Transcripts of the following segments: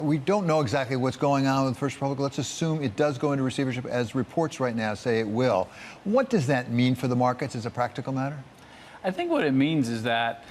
We don't know exactly what's going on with First Republic. Let's assume it does go into receivership, as reports right now say it will. What does that mean for the markets as a practical matter? I think what it means is that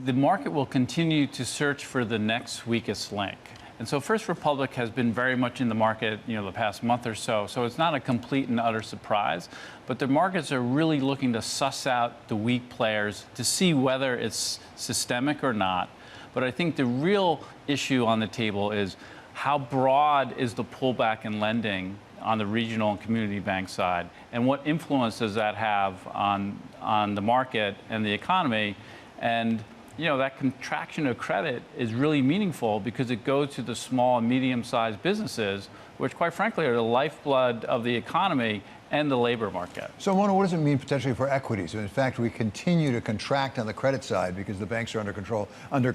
the market will continue to search for the next weakest link. And so First Republic has been very much in the market, the past month or so. So it's not a complete and utter surprise, but the markets are really looking to suss out the weak players to see whether it's systemic or not. But I think the real issue on the table is how broad is the pullback in lending on the regional and community bank side, and what influence does that have on the market and the economy? And that contraction of credit is really meaningful because it goes to the small and medium-sized businesses, which quite frankly are the lifeblood of the economy and the labor market. So, Mona, what does it mean potentially for equities? In fact, we continue to contract on the credit side because the banks are under control, under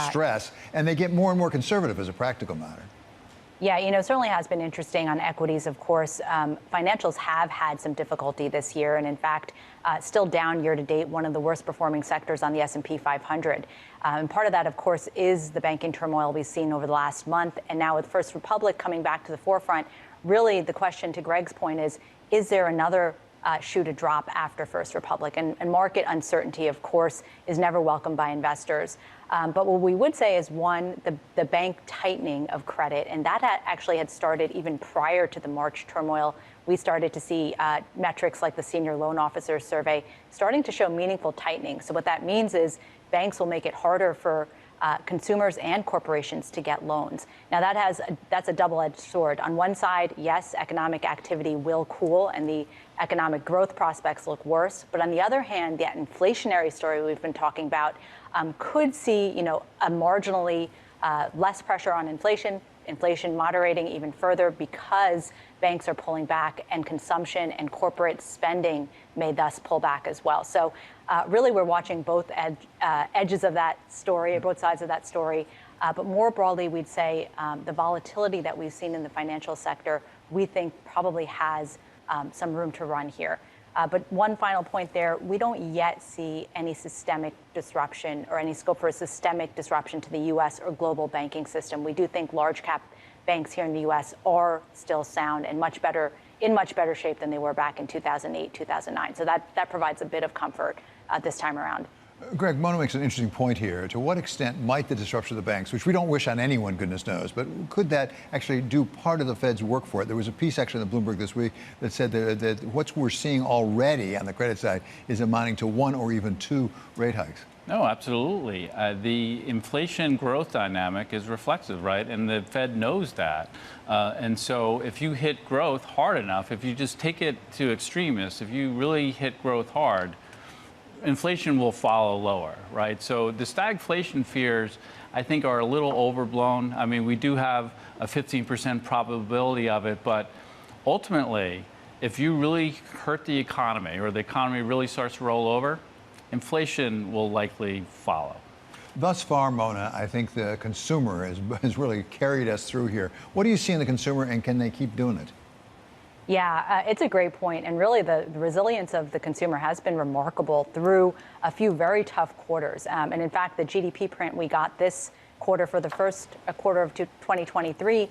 stress, and they get more and more conservative as a practical matter. Yeah, it certainly has been interesting on equities, of course. Financials have had some difficulty this year, and in fact, still down year to date, one of the worst performing sectors on the S&P 500. And part of that, of course, is the banking turmoil we've seen over the last month. And now with First Republic coming back to the forefront, really the question, to Greg's point, is there another shoe to drop after First Republic? And market uncertainty, of course, is never welcome by investors. But what we would say is, one, the bank tightening of credit, and that actually had started even prior to the March turmoil. We started to see metrics like the Senior Loan Officers Survey starting to show meaningful tightening. So what that means is banks will make it harder for consumers and corporations to get loans. Now that's a double-edged sword. On one side, yes, economic activity will cool and the economic growth prospects look worse. But on the other hand, that inflationary story we've been talking about could see, a marginally less pressure on inflation moderating even further because banks are pulling back and consumption and corporate spending may thus pull back as well. So really we're watching both edges of that story, both sides of that story. But more broadly, we'd say the volatility that we've seen in the financial sector, we think probably has some room to run here. But one final point there, we don't yet see any systemic disruption or any scope for a systemic disruption to the U.S. or global banking system. We do think large cap banks here in the U.S. are still sound and in much better shape than they were back in 2008, 2009. So that provides a bit of comfort this time around. Greg, Mona makes an interesting point here. To what extent might the disruption of the banks, which we don't wish on anyone, goodness knows, but could that actually do part of the Fed's work for it? There was a piece actually in the Bloomberg this week that said that what we're seeing already on the credit side is amounting to 1 or even 2 rate hikes. No, absolutely. The inflation growth dynamic is reflexive, right? And the Fed knows that. And so if you hit growth hard enough, if you just take it to extremists, if you really hit growth hard, inflation will follow lower, right? So the stagflation fears, I think, are a little overblown. I mean, we do have a 15% probability of it, but ultimately, if you really hurt the economy or the economy really starts to roll over, inflation will likely follow. Thus far, Mona, I think the consumer has really carried us through here. What do you see in the consumer, and can they keep doing it? Yeah, it's a great point. And really, the resilience of the consumer has been remarkable through a few very tough quarters. And in fact, the GDP print we got this quarter for the first quarter of 2023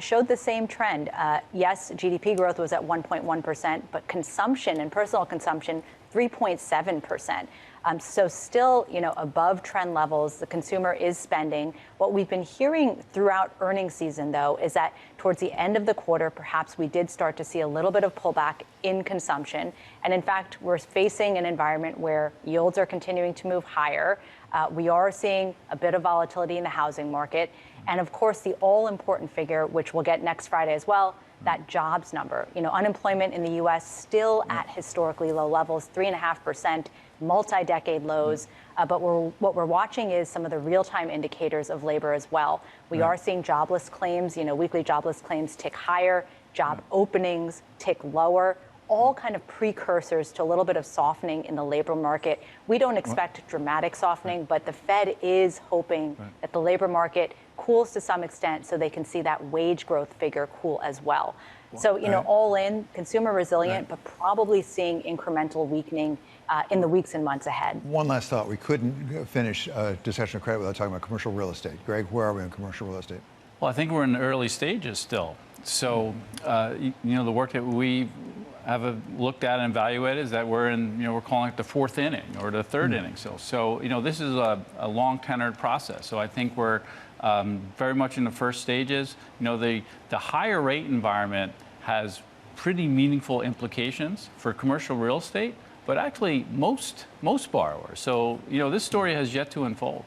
showed the same trend. Yes, GDP growth was at 1.1%, but consumption and personal consumption, 3.7%. So still, above trend levels, the consumer is spending. What we've been hearing throughout earnings season, though, is that towards the end of the quarter, perhaps we did start to see a little bit of pullback in consumption. And in fact, we're facing an environment where yields are continuing to move higher. We are seeing a bit of volatility in the housing market. And of course, the all-important figure, which we'll get next Friday as well, that jobs number. Unemployment in the U.S. still at historically low levels, 3.5%, multi-decade lows. But what we're watching is some of the real-time indicators of labor as well. We are seeing jobless claims, weekly jobless claims tick higher, job openings tick lower, all kind of precursors to a little bit of softening in the labor market. We don't expect dramatic softening, but the Fed is hoping that the labor market cools to some extent so they can see that wage growth figure cool as well. So, all in, consumer resilient, but probably seeing incremental weakening in the weeks and months ahead. One last thought. We couldn't finish a discussion of credit without talking about commercial real estate. Greg, where are we on commercial real estate? Well, I think we're in the early stages still. So, the work that we have looked at and evaluated is that we're in, we're calling it the fourth inning or the third inning still. So, this is a long tenured process. So I think we're very much in the first stages. The higher rate environment has pretty meaningful implications for commercial real estate, but actually most borrowers. So, this story has yet to unfold.